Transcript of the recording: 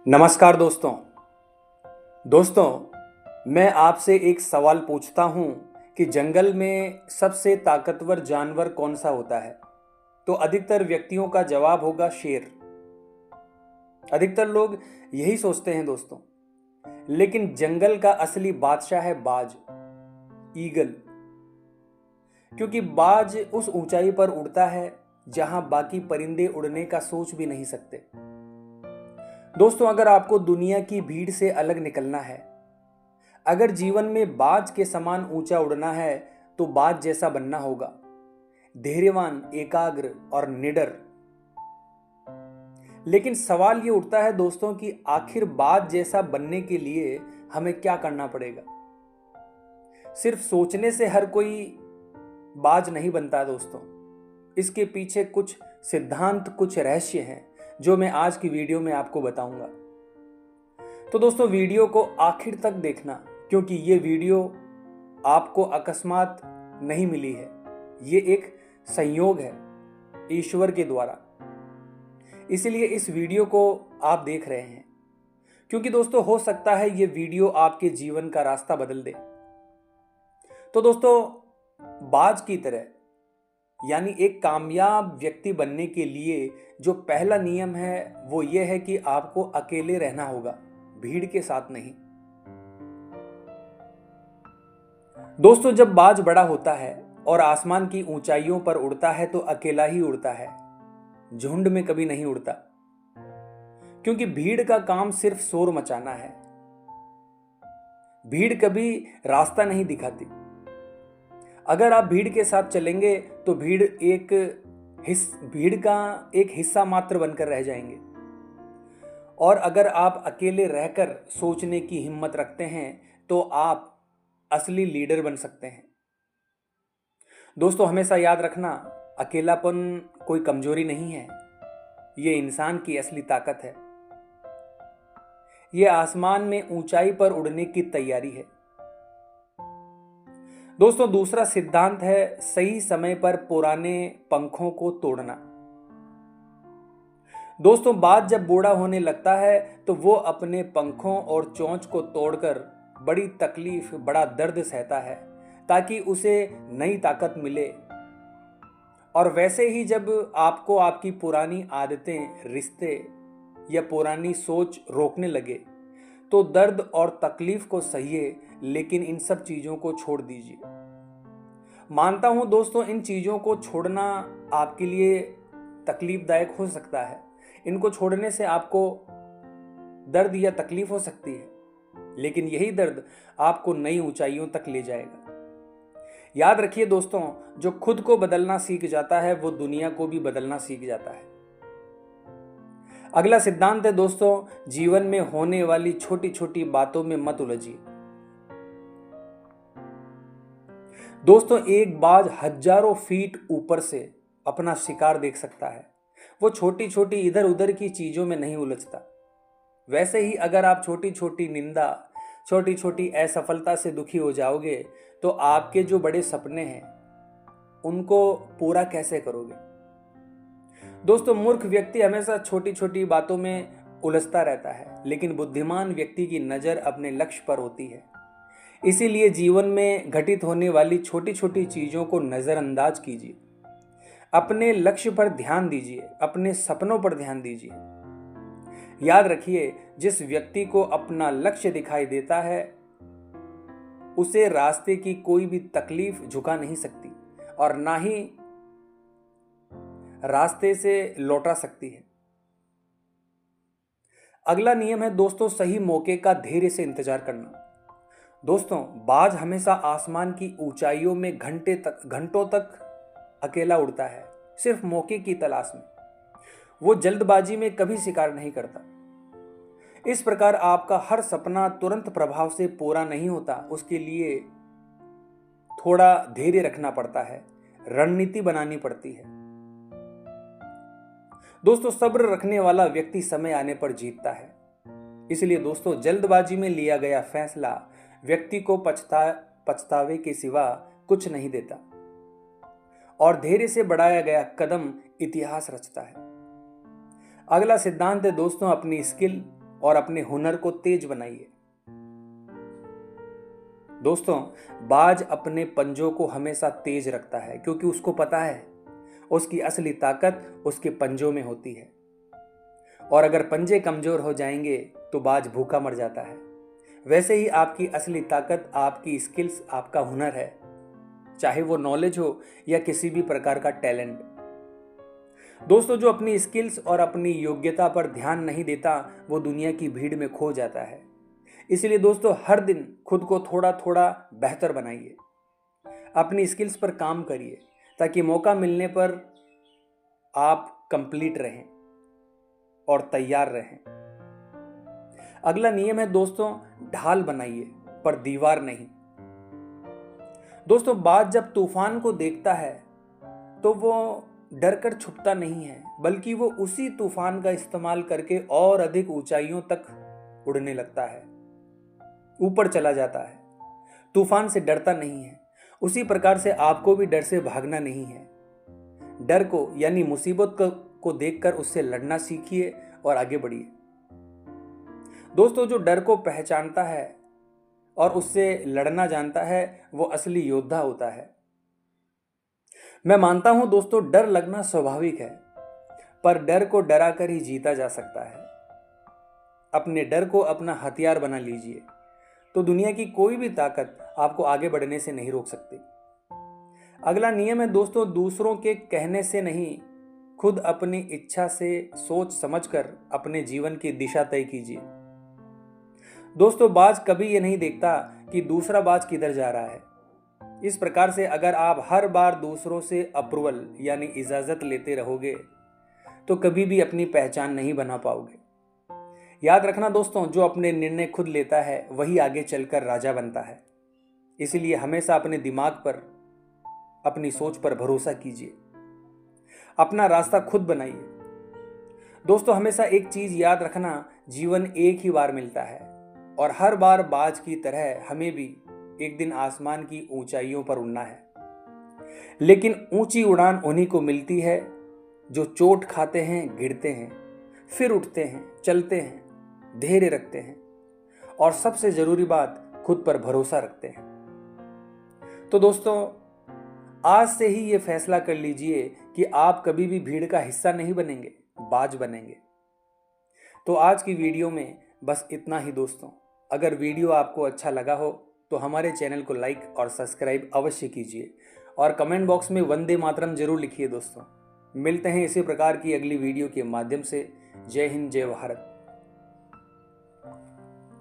नमस्कार दोस्तों मैं आपसे एक सवाल पूछता हूं कि जंगल में सबसे ताकतवर जानवर कौन सा होता है। तो अधिकतर व्यक्तियों का जवाब होगा शेर। अधिकतर लोग यही सोचते हैं दोस्तों। लेकिन जंगल का असली बादशाह है बाज, ईगल। क्योंकि बाज उस ऊंचाई पर उड़ता है जहां बाकी परिंदे उड़ने का सोच भी नहीं सकते। दोस्तों, अगर आपको दुनिया की भीड़ से अलग निकलना है, अगर जीवन में बाज के समान ऊंचा उड़ना है, तो बाज जैसा बनना होगा, धैर्यवान, एकाग्र और निडर। लेकिन सवाल ये उठता है दोस्तों कि आखिर बाज जैसा बनने के लिए हमें क्या करना पड़ेगा। सिर्फ सोचने से हर कोई बाज नहीं बनता दोस्तों। इसके पीछे कुछ सिद्धांत, कुछ रहस्य हैं जो मैं आज की वीडियो में आपको बताऊंगा। तो दोस्तों, वीडियो को आखिर तक देखना, क्योंकि ये वीडियो आपको अकस्मात नहीं मिली है। ये एक संयोग है ईश्वर के द्वारा। इसलिए इस वीडियो को आप देख रहे हैं, क्योंकि दोस्तों हो सकता है ये वीडियो आपके जीवन का रास्ता बदल दे। तो दोस्तों, बाज की तरह यानी एक कामयाब व्यक्ति बनने के लिए जो पहला नियम है वो ये है कि आपको अकेले रहना होगा, भीड़ के साथ नहीं। दोस्तों, जब बाज बड़ा होता है और आसमान की ऊंचाइयों पर उड़ता है तो अकेला ही उड़ता है, झुंड में कभी नहीं उड़ता। क्योंकि भीड़ का काम सिर्फ शोर मचाना है। भीड़ कभी रास्ता नहीं दिखाती। अगर आप भीड़ के साथ चलेंगे तो भीड़ का एक हिस्सा मात्र बनकर रह जाएंगे। और अगर आप अकेले रहकर सोचने की हिम्मत रखते हैं तो आप असली लीडर बन सकते हैं। दोस्तों, हमेशा याद रखना, अकेलापन कोई कमजोरी नहीं है, ये इंसान की असली ताकत है। ये आसमान में ऊंचाई पर उड़ने की तैयारी है। दोस्तों, दूसरा सिद्धांत है सही समय पर पुराने पंखों को तोड़ना। दोस्तों, बाज जब बूढ़ा होने लगता है तो वो अपने पंखों और चोंच को तोड़कर बड़ी तकलीफ, बड़ा दर्द सहता है, ताकि उसे नई ताकत मिले। और वैसे ही जब आपको आपकी पुरानी आदतें, रिश्ते या पुरानी सोच रोकने लगे तो दर्द और तकलीफ को सहिए, लेकिन इन सब चीजों को छोड़ दीजिए। मानता हूं दोस्तों, इन चीजों को छोड़ना आपके लिए तकलीफदायक हो सकता है। इनको छोड़ने से आपको दर्द या तकलीफ हो सकती है, लेकिन यही दर्द आपको नई ऊंचाइयों तक ले जाएगा। याद रखिए दोस्तों, जो खुद को बदलना सीख जाता है वो दुनिया को भी बदलना सीख जाता है। अगला सिद्धांत है दोस्तों, जीवन में होने वाली छोटी छोटी बातों में मत उलझिए। दोस्तों, एक बाज हजारों फीट ऊपर से अपना शिकार देख सकता है। वो छोटी छोटी इधर उधर की चीजों में नहीं उलझता। वैसे ही अगर आप छोटी छोटी निंदा, छोटी छोटी असफलता से दुखी हो जाओगे तो आपके जो बड़े सपने हैं उनको पूरा कैसे करोगे। दोस्तों, मूर्ख व्यक्ति हमेशा छोटी छोटी बातों में उलझता रहता है, लेकिन बुद्धिमान व्यक्ति की नजर अपने लक्ष्य पर होती है। इसीलिए जीवन में घटित होने वाली छोटी छोटी चीजों को नजरअंदाज कीजिए। अपने लक्ष्य पर ध्यान दीजिए, अपने सपनों पर ध्यान दीजिए। याद रखिए, जिस व्यक्ति को अपना लक्ष्य दिखाई देता है उसे रास्ते की कोई भी तकलीफ झुका नहीं सकती और ना ही रास्ते से लौटा सकती है। अगला नियम है दोस्तों, सही मौके का धैर्य से इंतजार करना। दोस्तों, बाज हमेशा आसमान की ऊंचाइयों में घंटों तक अकेला उड़ता है, सिर्फ मौके की तलाश में। वो जल्दबाजी में कभी शिकार नहीं करता। इस प्रकार आपका हर सपना तुरंत प्रभाव से पूरा नहीं होता। उसके लिए थोड़ा धैर्य रखना पड़ता है, रणनीति बनानी पड़ती है। दोस्तों, सब्र रखने वाला व्यक्ति समय आने पर जीतता है। इसलिए दोस्तों, जल्दबाजी में लिया गया फैसला व्यक्ति को पछतावे के सिवा कुछ नहीं देता, और धैर्य से बढ़ाया गया कदम इतिहास रचता है। अगला सिद्धांत है दोस्तों, अपनी स्किल और अपने हुनर को तेज बनाइए। दोस्तों, बाज अपने पंजों को हमेशा तेज रखता है क्योंकि उसको पता है उसकी असली ताकत उसके पंजों में होती है। और अगर पंजे कमजोर हो जाएंगे तो बाज भूखा मर जाता है। वैसे ही आपकी असली ताकत आपकी स्किल्स, आपका हुनर है, चाहे वो नॉलेज हो या किसी भी प्रकार का टैलेंट। दोस्तों, जो अपनी स्किल्स और अपनी योग्यता पर ध्यान नहीं देता वो दुनिया की भीड़ में खो जाता है। इसलिए दोस्तों, हर दिन खुद को थोड़ा थोड़ा बेहतर बनाइए, अपनी स्किल्स पर काम करिए ताकि मौका मिलने पर आप कंप्लीट रहें और तैयार रहें। अगला नियम है दोस्तों, ढाल बनाइए पर दीवार नहीं। दोस्तों, बाज जब तूफान को देखता है तो वो डर कर छुपता नहीं है, बल्कि वो उसी तूफान का इस्तेमाल करके और अधिक ऊंचाइयों तक उड़ने लगता है, ऊपर चला जाता है। तूफान से डरता नहीं है। उसी प्रकार से आपको भी डर से भागना नहीं है। डर को यानी मुसीबत को देखकर उससे लड़ना सीखिए और आगे बढ़िए। दोस्तों, जो डर को पहचानता है और उससे लड़ना जानता है वो असली योद्धा होता है। मैं मानता हूं दोस्तों, डर लगना स्वाभाविक है, पर डर को डरा कर ही जीता जा सकता है। अपने डर को अपना हथियार बना लीजिए तो दुनिया की कोई भी ताकत आपको आगे बढ़ने से नहीं रोक सकती। अगला नियम है दोस्तों, दूसरों के कहने से नहीं, खुद अपनी इच्छा से सोच समझकर अपने जीवन की दिशा तय कीजिए। दोस्तों, बाज कभी ये नहीं देखता कि दूसरा बाज किधर जा रहा है। इस प्रकार से अगर आप हर बार दूसरों से अप्रूवल यानी इजाजत लेते रहोगे तो कभी भी अपनी पहचान नहीं बना पाओगे। याद रखना दोस्तों, जो अपने निर्णय खुद लेता है वही आगे चलकर राजा बनता है। इसलिए हमेशा अपने दिमाग पर, अपनी सोच पर भरोसा कीजिए, अपना रास्ता खुद बनाइए। दोस्तों, हमेशा एक चीज याद रखना, जीवन एक ही बार मिलता है और हर बार बाज की तरह हमें भी एक दिन आसमान की ऊंचाइयों पर उड़ना है। लेकिन ऊंची उड़ान उन्हीं को मिलती है जो चोट खाते हैं, गिरते हैं, फिर उठते हैं, चलते हैं, धैर्य रखते हैं और सबसे जरूरी बात, खुद पर भरोसा रखते हैं। तो दोस्तों, आज से ही ये फैसला कर लीजिए कि आप कभी भी भीड़ का हिस्सा नहीं बनेंगे, बाज बनेंगे। तो आज की वीडियो में बस इतना ही दोस्तों। अगर वीडियो आपको अच्छा लगा हो तो हमारे चैनल को लाइक और सब्सक्राइब अवश्य कीजिए और कमेंट बॉक्स में वंदे मातरम जरूर लिखिए दोस्तों। मिलते हैं इसी प्रकार की अगली वीडियो के माध्यम से। जय हिंद, जय भारत।